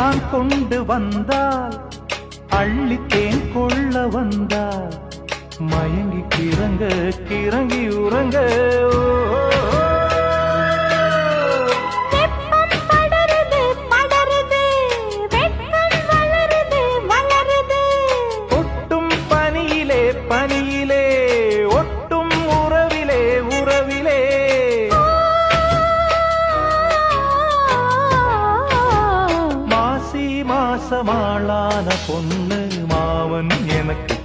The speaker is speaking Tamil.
நான் கொண்டு வந்தால் அள்ளித்தேன் கொள்ள வந்தால் மயங்கி கிறங்க கிறங்கி உறங்க ஒட்டும் பனியிலே பனியிலே ஒட்டும் உறவிலே உறவிலே மாசி மாசமாளான பொண்ணு மாவன் எனக்கு